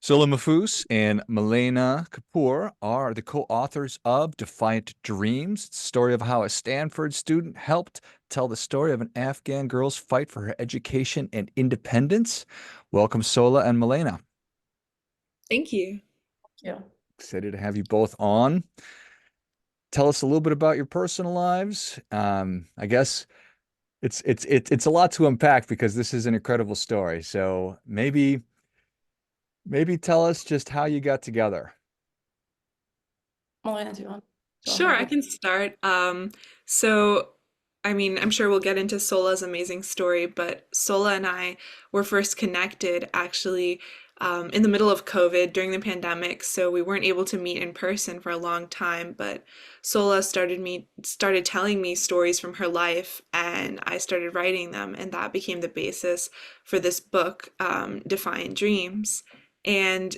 Sola Mahfouz and Malaina Kapoor are the co-authors of Defiant Dreams. It's the story of how a Stanford student helped tell the story of an Afghan girl's fight for her education and independence. Welcome, Sola and Malaina. Thank you. Yeah. Excited to have you both on. Tell us a little bit about your personal lives. I guess it's a lot to unpack because this is an incredible story. So maybe tell us just how you got together. Malaina, do you want to go Sure, I ahead? can start. So, I mean, I'm sure we'll get into Sola's amazing story, but Sola and I were first connected actually in the middle of COVID during the pandemic. So we weren't able to meet in person for a long time, but Sola started telling me stories from her life, and I started writing them, and that became the basis for this book, Defiant Dreams. And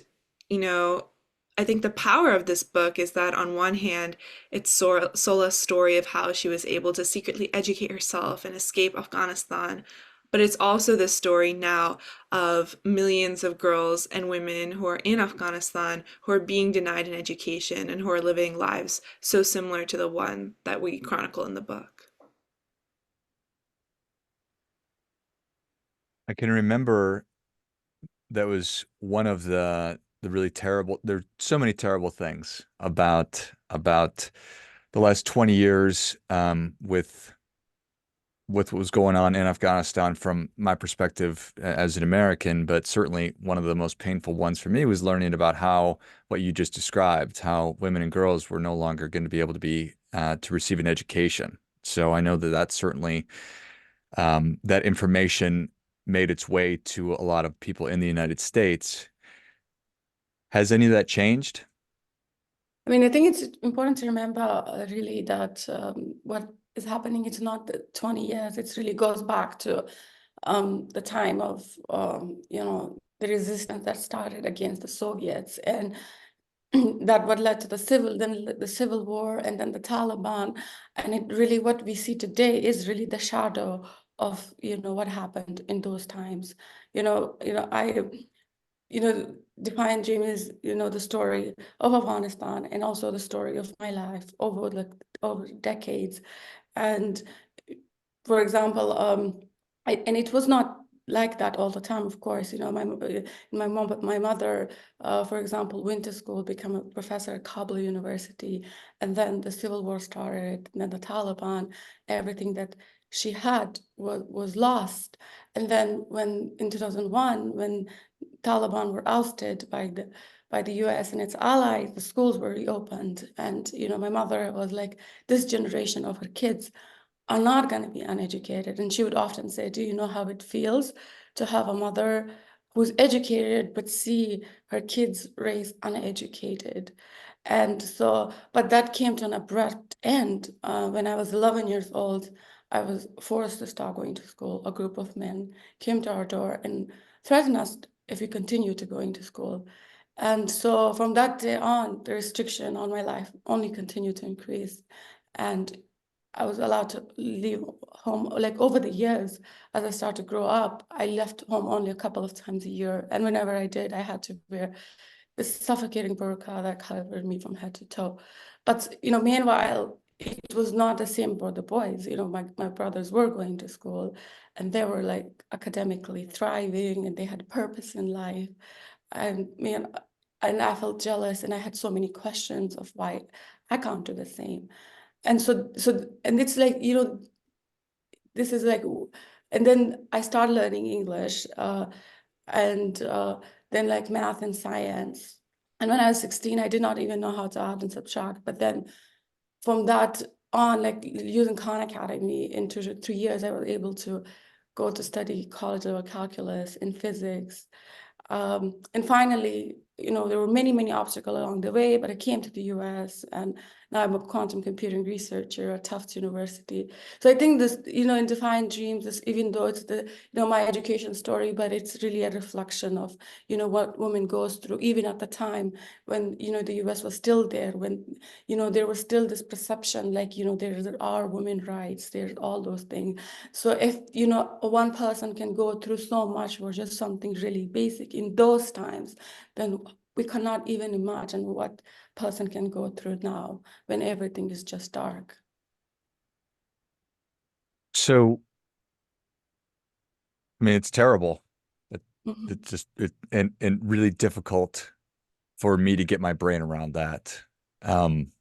you know, I think the power of this book is that on one hand, it's Sola's story of how she was able to secretly educate herself and escape Afghanistan, but it's also the story now of millions of girls and women who are in Afghanistan who are being denied an education and who are living lives so similar to the one that we chronicle in the book. I can remember that was one of the really terrible. There are so many terrible things about the last 20 years with what was going on in Afghanistan from my perspective as an American, but certainly one of the most painful ones for me was learning about how what you just described, how women and girls were no longer going to be able to be to receive an education. So I know that that's certainly that information made its way to a lot of people in the United States. Has any of that changed? I mean, I think it's important to remember really that what is happening, it's not the 20 years, it really goes back to the time of, the resistance that started against the Soviets, and that what led to then the civil war, and then the Taliban. And it really, what we see today is really the shadow of, what happened in those times. Defiant Dream is, the story of Afghanistan and also the story of my life over decades. And for example, and it was not like that all the time, of course. My mother, for example, went to school, became a professor at Kabul University, and then the civil war started, and then the Taliban, everything that she had was lost. And then when in 2001, when Taliban were ousted by the US and its allies, the schools were reopened. And, my mother was like, this generation of her kids are not going to be uneducated. And she would often say, do you know how it feels to have a mother who's educated but see her kids raised uneducated? And so, but that came to an abrupt end. When I was 11 years old, I was forced to stop going to school. A group of men came to our door and threatened us if we continued to going to school. And so from that day on, the restriction on my life only continued to increase. And I was allowed to leave home, like over the years, as I started to grow up, I left home only a couple of times a year. And whenever I did, I had to wear this suffocating burqa that covered me from head to toe. But, meanwhile, it was not the same for the boys. My brothers were going to school and they were like academically thriving and they had purpose in life. And and I felt jealous and I had so many questions of why I can't do the same. And and it's like, this is like, and then I started learning English and then like math and science. And when I was 16, I did not even know how to add and subtract. But then from that on, like using Khan Academy in 3 years, I was able to go to study college level calculus and physics. And finally, there were many, many obstacles along the way, but I came to the US and Now I'm a quantum computing researcher at Tufts University. So I think this, in Defiant Dreams, is, even though it's my education story, but it's really a reflection of, what women goes through, even at the time when, the US was still there, when, there was still this perception, like, there are women rights, there's all those things. So if, one person can go through so much for just something really basic in those times, then we cannot even imagine what person can go through now when everything is just dark. So, I mean, it's terrible. It, Mhm. and really difficult for me to get my brain around that. Um,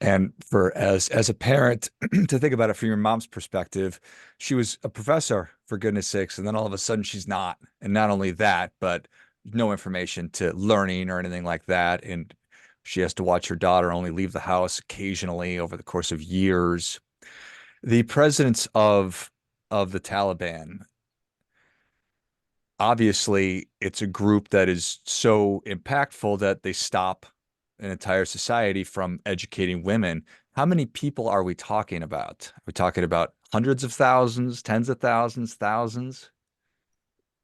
and for as a parent to think about it from your mom's perspective, she was a professor for goodness sakes, and then all of a sudden she's not. And not only that, but no information to learning or anything like that. And she has to watch her daughter only leave the house occasionally over the course of years. The presidents of the Taliban, obviously it's a group that is so impactful that they stop an entire society from educating women. How many people are we talking about? Are we talking about hundreds of thousands, tens of thousands, thousands?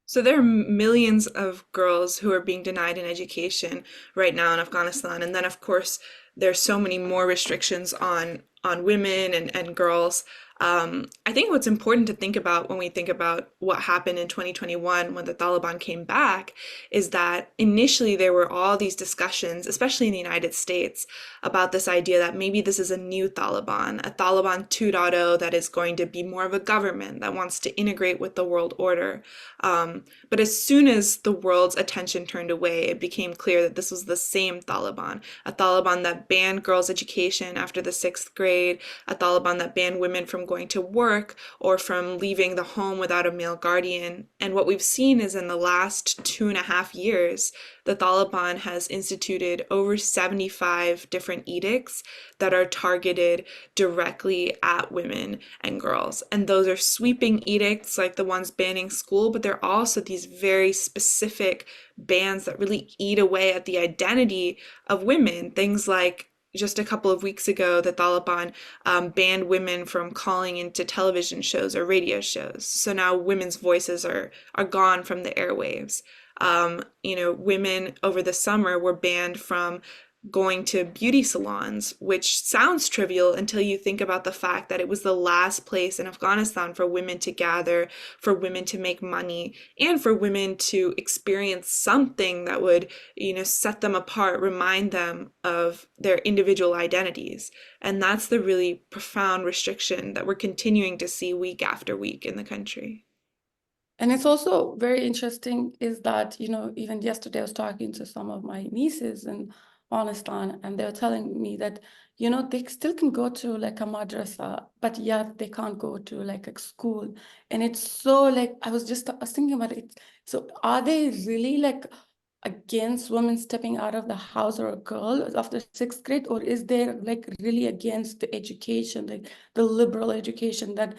So there are millions of girls who are being denied an education right now in Afghanistan. And then of course there's so many more restrictions on women and girls. I think what's important to think about when we think about what happened in 2021 when the Taliban came back is that initially there were all these discussions, especially in the United States, about this idea that maybe this is a new Taliban, a Taliban 2.0 that is going to be more of a government that wants to integrate with the world order. But as soon as the world's attention turned away, it became clear that this was the same Taliban, a Taliban that banned girls' education after the sixth grade, a Taliban that banned women from going to work or from leaving the home without a male guardian. And what we've seen is in the last 2.5 years, the Taliban has instituted over 75 different edicts that are targeted directly at women and girls. And those are sweeping edicts like the ones banning school, but they're also these very specific bans that really eat away at the identity of women. Things like just a couple of weeks ago, the Taliban banned women from calling into television shows or radio shows. So now women's voices are gone from the airwaves. Women over the summer were banned from going to beauty salons, which sounds trivial until you think about the fact that it was the last place in Afghanistan for women to gather, for women to make money, and for women to experience something that would, set them apart, remind them of their individual identities. And that's the really profound restriction that we're continuing to see week after week in the country. And it's also very interesting is that, even yesterday I was talking to some of my nieces in Afghanistan, and they were telling me that, they still can go to like a madrasa, but yet they can't go to like a school. And it's so like, I was thinking about it. So are they really like against women stepping out of the house or a girl after sixth grade, or is there like really against the education, like the liberal education that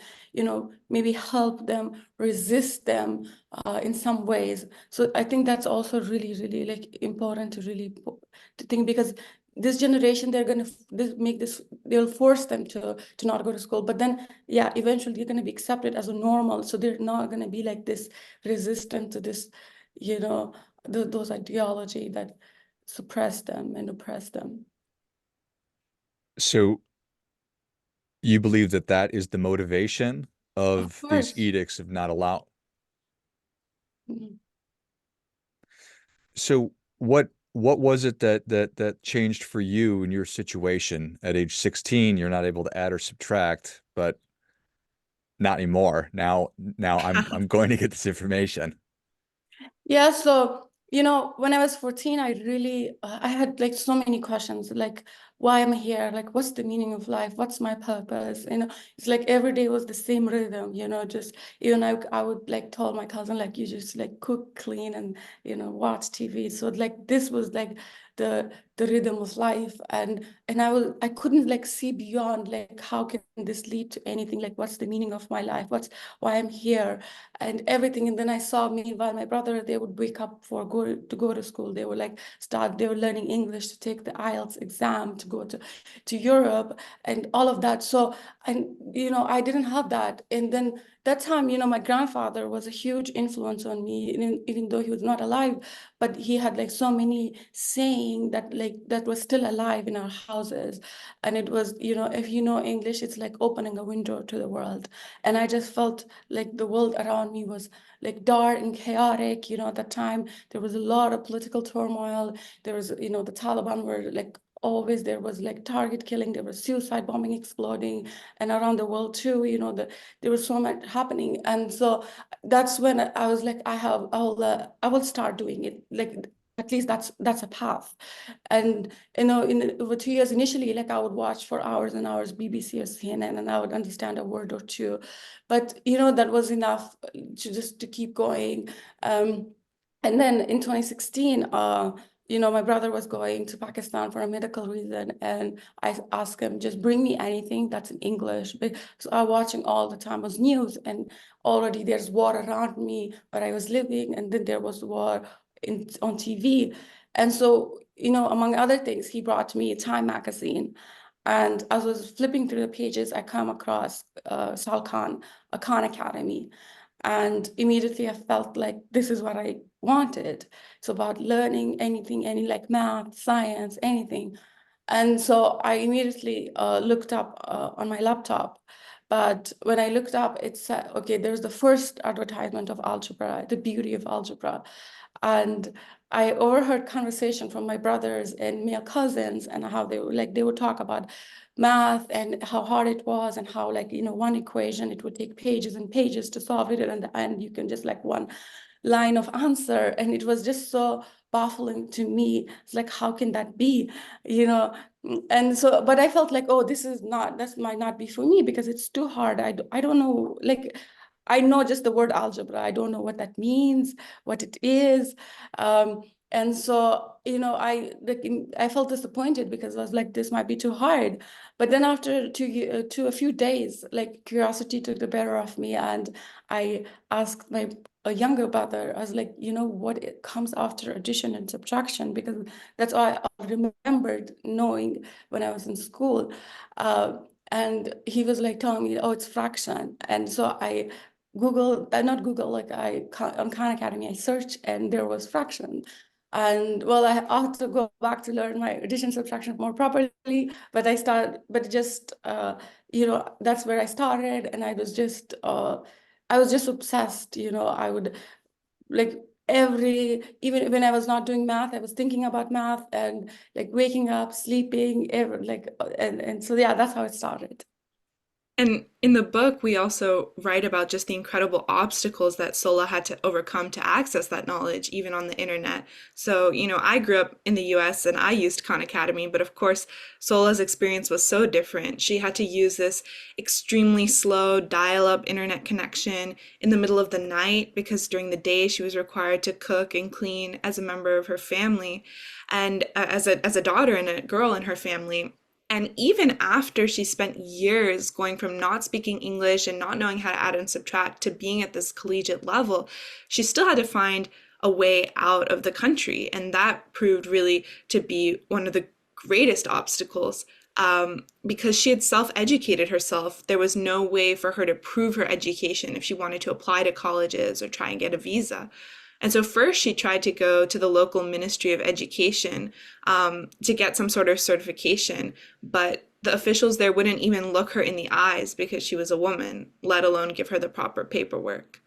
maybe help them resist them in some ways? So I think that's also really really like important to really to think, because this generation, they're going to make this, they'll force them to not go to school, but then yeah, eventually they're going to be accepted as a normal, so they're not going to be like this resistant to this, those ideology that suppress them and oppress them. So you believe that that is the motivation Of of these course. edicts of not allow. Mhm. So what was it that changed for you in your situation at age 16? You're not able to add or subtract, but not anymore. Now I'm going to get this information. Yeah, so when I was 14, I really I had like so many questions, like why am I here? Like what's the meaning of life? What's my purpose? It's like every day was the same rhythm, just even I would like tell my cousin, like, you just like cook, clean, and watch TV. So like this was like the rhythm of life, and I couldn't like see beyond, like how can this lead to anything? Like what's the meaning of my life? Why I'm here? And everything. And then I saw, meanwhile, my brother, they would wake up to go to school. They were like they were learning English to take the IELTS exam to go to Europe and all of that. So, and I didn't have that. And then that time, my grandfather was a huge influence on me, even though he was not alive, but he had like so many saying that like that was still alive in our houses. And it was, if you know English, it's like opening a window to the world. And I just felt like the world around me was like dark and chaotic. At that time, there was a lot of political turmoil. There was, the Taliban were like always, there was like target killing, there was suicide bombing exploding, and around the world too, there was so much happening. And so that's when I was like, I will start doing it. Like at least that's a path. And in over 2 years initially, like I would watch for hours and hours BBC or CNN, and I would understand a word or two, but that was enough to keep going. And then in 2016, my brother was going to Pakistan for a medical reason, and I asked him, just bring me anything that's in English. So I was watching all the time was news, and already there's war around me where I was living, and then there was war on TV. And so, among other things, he brought me Time magazine. And as I was flipping through the pages, I come across Sal Khan, a Khan Academy. And immediately I felt like this is what I wanted. It's about learning anything, any like math, science, anything. And so I immediately looked up on my laptop. But when I looked up, it said, okay, there's the first advertisement of algebra, the beauty of algebra. And I overheard conversation from my brothers and male cousins, and how they would talk about math and how hard it was, and how like one equation, it would take pages and pages to solve it, and in the end you can just like one line of answer. And it was just so baffling to me. It's like, how can that be? And so, but I felt like, oh, this might not be for me because it's too hard. I don't know, like I know just the word algebra. I don't know what that means, what it is. And so, I felt disappointed because I was like, this might be too hard. But then after a few days, like curiosity took the better of me, and I asked my a younger brother. I was like, what it comes after addition and subtraction, because that's all I remembered knowing when I was in school. And he was like telling me, oh, it's fraction. And so I Google, not Google, like on Khan Academy, I searched, and there was fraction. And well, I had to go back to learn my addition subtraction more properly, but just, that's where I started. And I was just obsessed, I would like even when I was not doing math, I was thinking about math, and like waking up, sleeping, and so yeah, that's how it started. And in the book, we also write about just the incredible obstacles that Sola had to overcome to access that knowledge, even on the internet. So, I grew up in the US and I used Khan Academy, but of course, Sola's experience was so different. She had to use this extremely slow dial-up internet connection in the middle of the night because during the day she was required to cook and clean as a member of her family and as a daughter and a girl in her family. And even after she spent years going from not speaking English and not knowing how to add and subtract to being at this collegiate level, she still had to find a way out of the country. And that proved really to be one of the greatest obstacles because she had self-educated herself. There was no way for her to prove her education if she wanted to apply to colleges or try and get a visa. And so first she tried to go to the local Ministry of Education to get some sort of certification, but the officials there wouldn't even look her in the eyes because she was a woman, let alone give her the proper paperwork.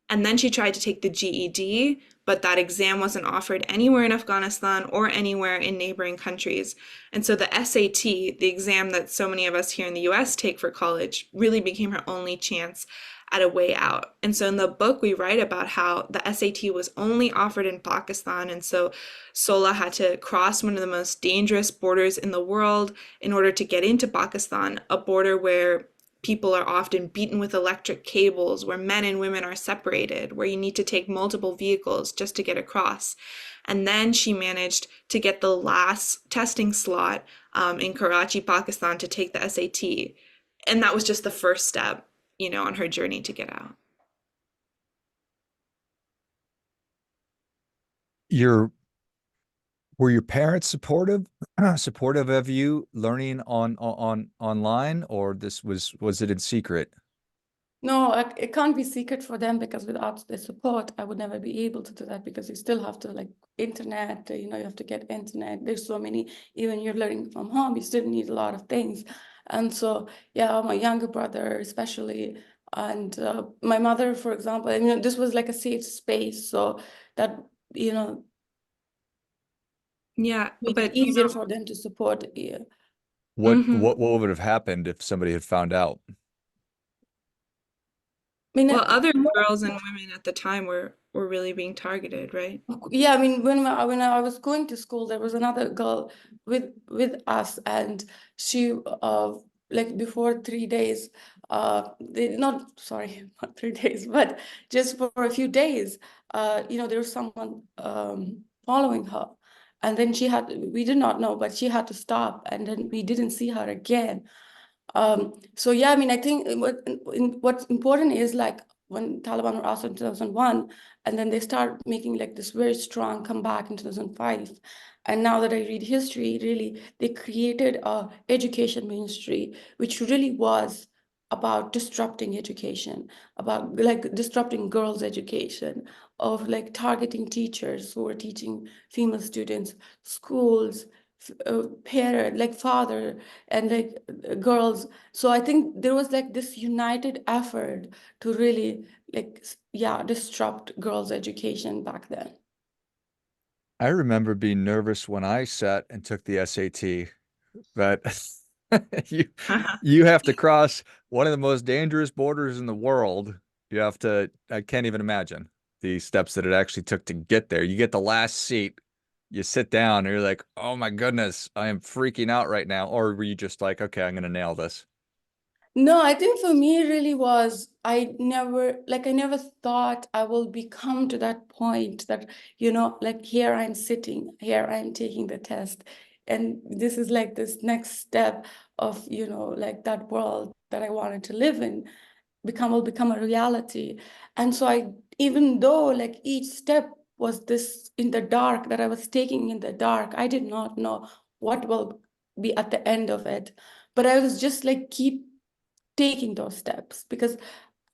And then she tried to take the GED, but that exam wasn't offered anywhere in Afghanistan or anywhere in neighboring countries. And so the SAT, the exam that so many of us here in the US take for college, really became her only chance at a way out. And so in the book, we write about how the SAT was only offered in Pakistan. And so Sola had to cross one of the most dangerous borders in the world in order to get into Pakistan, a border where people are often beaten with electric cables, where men and women are separated, where you need to take multiple vehicles just to get across. And then she managed to get the last testing slot in Karachi, Pakistan, to take the SAT. And that was just the first step, on her journey to get out. Your Were your parents supportive, supportive of you learning on online, or was it in secret? No, it can't be secret for them because without their support, I would never be able to do that because you still have to like internet, you know, you have to get internet. There's so many, even you're learning from home, you still need a lot of things. And so, yeah, my younger brother, especially, and my mother, for example, and, you know, this was like a safe space. So that, you know, Yeah, made it but you easier for them to support. Yeah. What know, what what would have happened if somebody had found out? I mean, well, other girls and women at the time were really being targeted, right? yeah, I mean, when I was going to school, there was another girl with us, and she like before 3 days, they not sorry, not 3 days, but just for a few days, you know, there was someone following her, and then we did not know, but she had to stop, and then we didn't see her again. So yeah, I mean, I think what's important is like when Taliban were also in 2001, and then they start making like this very strong comeback in 2005. And now that I read history, really, they created a education ministry, which really was about disrupting education, about like disrupting girls' education, of like targeting teachers who were teaching female students, schools, parent, like father, and like girls. So I think there was like this united effort to really like yeah, disrupt girls' education back then. I remember being nervous when I sat and took the SAT, but you you have to cross one of the most dangerous borders in the world. You have to, I can't even imagine the steps that it actually took to get there. You get the last seat, you sit down, and you're like, oh my goodness, I am freaking out right now. Or were you just like, okay, I'm gonna nail this? No, I think for me it really was, I never thought I will become to that point that, you know, like here I'm sitting, here I'm taking the test. And this is like this next step of, you know, like that world that I wanted to live in will become a reality. And so I, even though like each step was this in the dark that I was taking in the dark, I did not know what will be at the end of it. But I was just like keep taking those steps because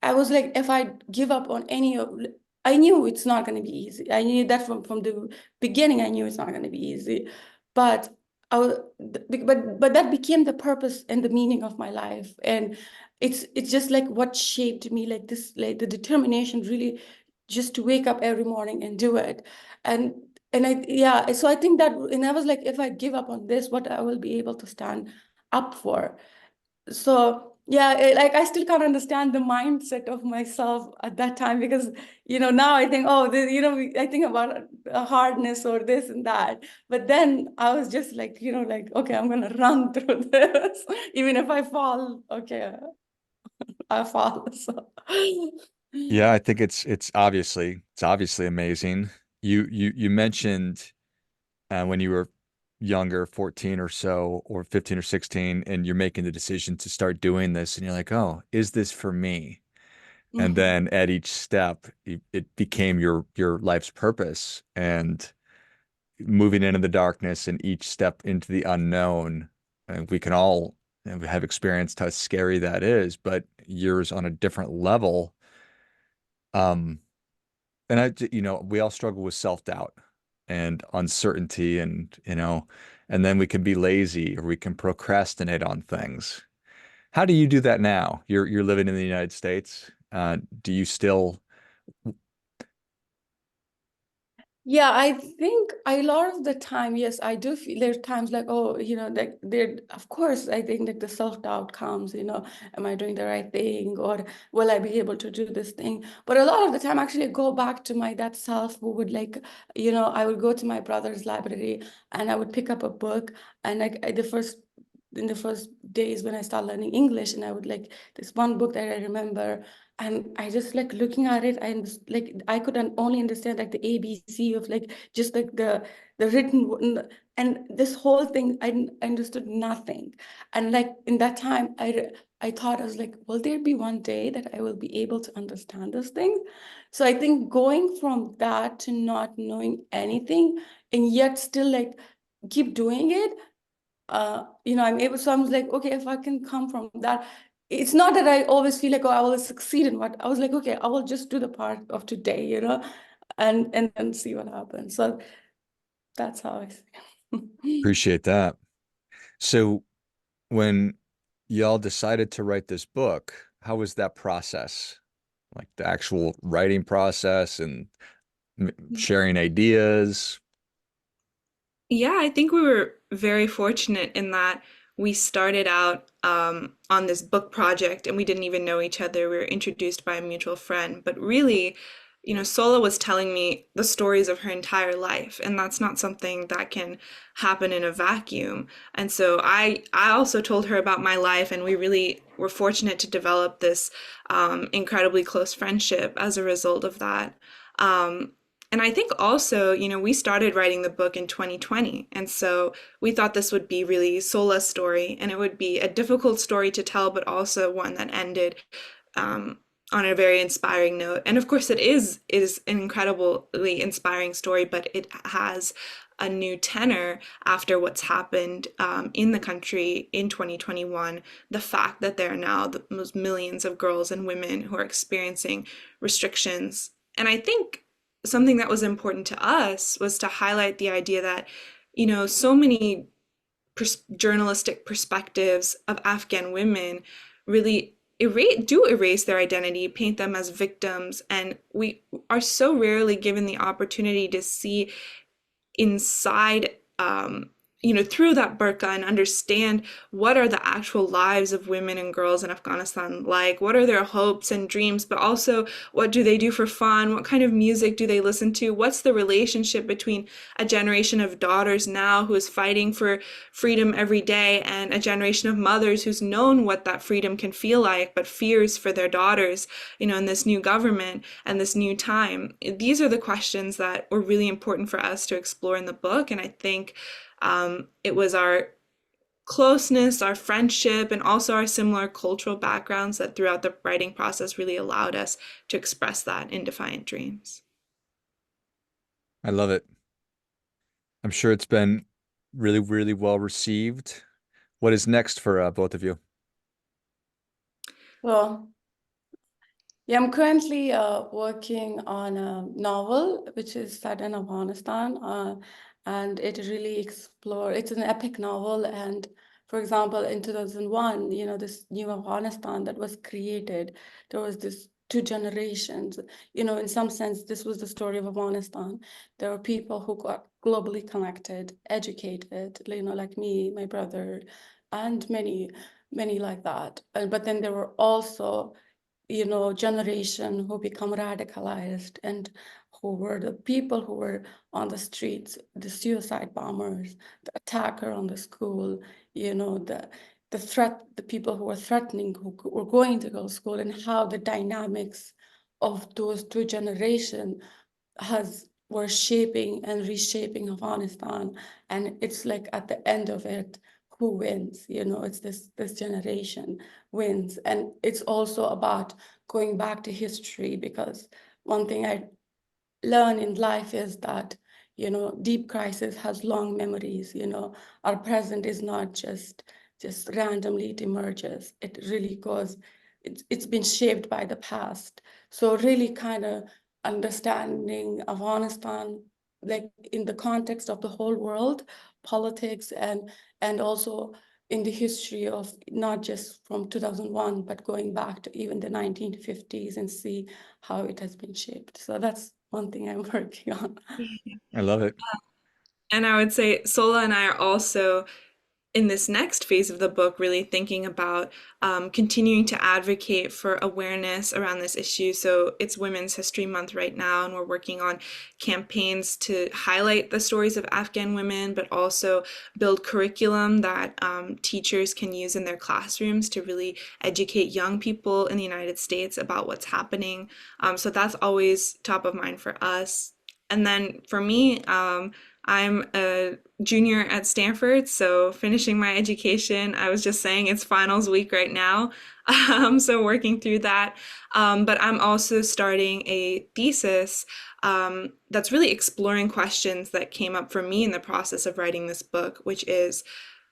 I was like, if I give up on any of, I knew it's not going to be easy. I knew that from the beginning. I knew it's not going to be easy, but but that became the purpose and the meaning of my life, and it's just like what shaped me, like this, like the determination, really, just to wake up every morning and do it, and I yeah. So I think that, and I was like, if I give up on this, what I will be able to stand up for. So yeah, like I still can't understand the mindset of myself at that time because, you know, now I think, oh, you know, I think about hardness or this and that, but then I was just like, you know, like, okay, I'm gonna run through this even if I fall. Okay, I fall. So Yeah, I think it's obviously amazing. You mentioned when you were younger, 14 or so, or 15 or 16, and you're making the decision to start doing this, and you're like, oh, is this for me? And Mhm. then at each step, it became your life's purpose, and moving into the darkness and each step into the unknown. And we can all have experienced how scary that is, but yours on a different level. Um, and we all struggle with self-doubt and uncertainty and, and then we can be lazy or we can procrastinate on things. How do you do that now? You're living in the United States. Do you still? Yeah, I think a lot of the time, yes, I do feel there's times like, oh, you know, like there, of course, I think that the self-doubt comes, you know, am I doing the right thing or will I be able to do this thing? But a lot of the time, actually, I go back to my that self who would like, you know, I would go to my brother's library and I would pick up a book and like in the first days when I started learning English, and I would like this one book that I remember, and I just like looking at it, and like I could only understand like the ABC of like just like the written, and this whole thing I understood nothing. And like in that time, I thought, I was like, will there be one day that I will be able to understand this thing? So I think going from that to not knowing anything and yet still like keep doing it, I'm able, so I'm like, okay, if I can come from that, it's not that I always feel like, oh, I will succeed in what I was like, okay, I will just do the part of today, and then see what happens. So that's how I see. Appreciate that. So when y'all decided to write this book, how was that process? Like the actual writing process and sharing ideas? Yeah, I think we were very fortunate in that we started out on this book project and we didn't even know each other. We were introduced by a mutual friend. But really, Sola was telling me the stories of her entire life, and that's not something that can happen in a vacuum. And so I also told her about my life, and we really were fortunate to develop this incredibly close friendship as a result of that. Um, and I think also, we started writing the book in 2020. And so we thought this would be really Sola's story, and it would be a difficult story to tell, but also one that ended um, on a very inspiring note. And of course, it is an incredibly inspiring story, but it has a new tenor after what's happened in the country in 2021. The fact that there are now those millions of girls and women who are experiencing restrictions. And I think something that was important to us was to highlight the idea that, so many journalistic perspectives of Afghan women really do erase their identity, paint them as victims, and we are so rarely given the opportunity to see inside, through that burqa and understand what are the actual lives of women and girls in Afghanistan like, what are their hopes and dreams, but also what do they do for fun, what kind of music do they listen to, what's the relationship between a generation of daughters now who is fighting for freedom every day and a generation of mothers who's known what that freedom can feel like but fears for their daughters, in this new government and this new time. These are the questions that were really important for us to explore in the book, and I think it was our closeness, our friendship, and also our similar cultural backgrounds that throughout the writing process really allowed us to express that in Defiant Dreams. I love it. I'm sure it's been really, really well received. What is next for both of you? Well, yeah, I'm currently working on a novel which is set in Afghanistan, and it really explores. It's an epic novel, and for example, in 2001, this new Afghanistan that was created, there was this two generations. In some sense, this was the story of Afghanistan. There were people who got globally connected, educated, like me, my brother, and many, many like that. But then there were also generation who become radicalized and who were the people who were on the streets, the suicide bombers, the attacker on the school, the threat, the people who were threatening, who were going to go to school, and how the dynamics of those two generations were shaping and reshaping Afghanistan. And it's like at the end of it, who wins? It's this generation wins. And it's also about going back to history, because one thing I learn in life is that, deep crisis has long memories. Our present is not just randomly it emerges. It really goes, it's been shaped by the past. So really kind of understanding Afghanistan, like in the context of the whole world, politics, and also in the history of not just from 2001, but going back to even the 1950s and see how it has been shaped. So that's one thing I'm working on. I love it. And I would say Sola and I are also in this next phase of the book really thinking about continuing to advocate for awareness around this issue. So it's Women's History Month right now, and we're working on campaigns to highlight the stories of Afghan women, but also build curriculum that teachers can use in their classrooms to really educate young people in the United States about what's happening. So that's always top of mind for us. And then for me, I'm a junior at Stanford, so finishing my education. I was just saying it's finals week right now, so working through that. But I'm also starting a thesis that's really exploring questions that came up for me in the process of writing this book, which is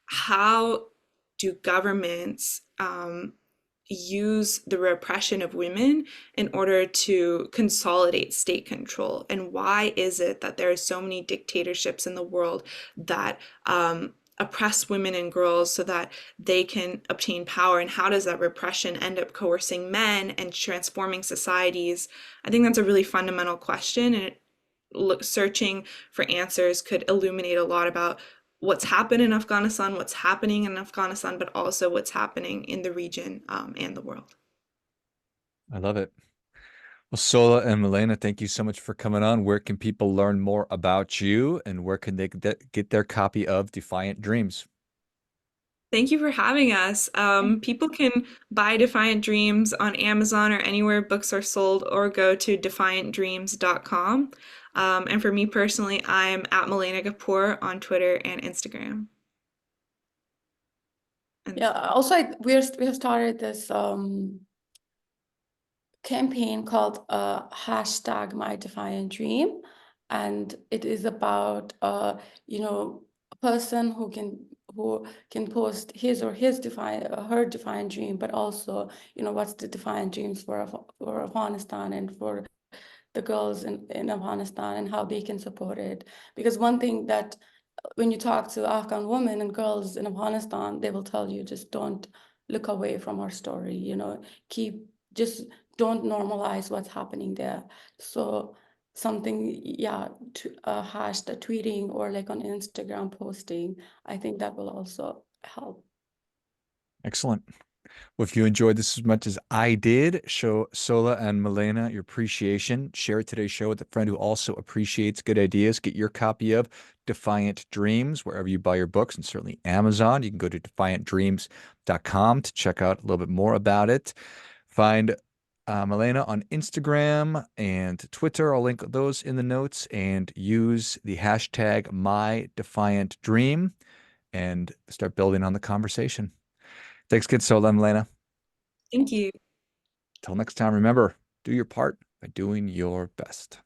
how do governments use the repression of women in order to consolidate state control? And why is it that there are so many dictatorships in the world that oppress women and girls so that they can obtain power? And how does that repression end up coercing men and transforming societies? I think that's a really fundamental question, and searching for answers could illuminate a lot about what's happened in Afghanistan, what's happening in Afghanistan, but also what's happening in the region and the world. I love it. Well, Sola and Malaina, thank you so much for coming on. Where can people learn more about you, and where can they get their copy of Defiant Dreams? Thank you for having us. People can buy Defiant Dreams on Amazon or anywhere books are sold, or go to defiantdreams.com. And for me personally, I'm at Malaina Kapoor on Twitter and Instagram. And Yeah, also we have started this campaign called hashtag My Defiant Dream, and it is about a person who can post his or his her defiant dream, but also what's the defiant dreams for Afghanistan and for the girls in Afghanistan, and how they can support it. Because one thing that when you talk to Afghan women and girls in Afghanistan, they will tell you, just don't look away from our story, just don't normalize what's happening there. So something, yeah, to hash the tweeting or like on Instagram posting, I think that will also help. Excellent. Well, if you enjoyed this as much as I did, show Sola and Malaina your appreciation. Share today's show with a friend who also appreciates good ideas. Get your copy of Defiant Dreams wherever you buy your books, and certainly Amazon. You can go to defiantdreams.com to check out a little bit more about it. Find Malaina on Instagram and Twitter. I'll link those in the notes, and use the hashtag MyDefiantDream and start building on the conversation. Thanks, kid. Sola and Malaina. thank you. Till next time, remember, do your part by doing your best.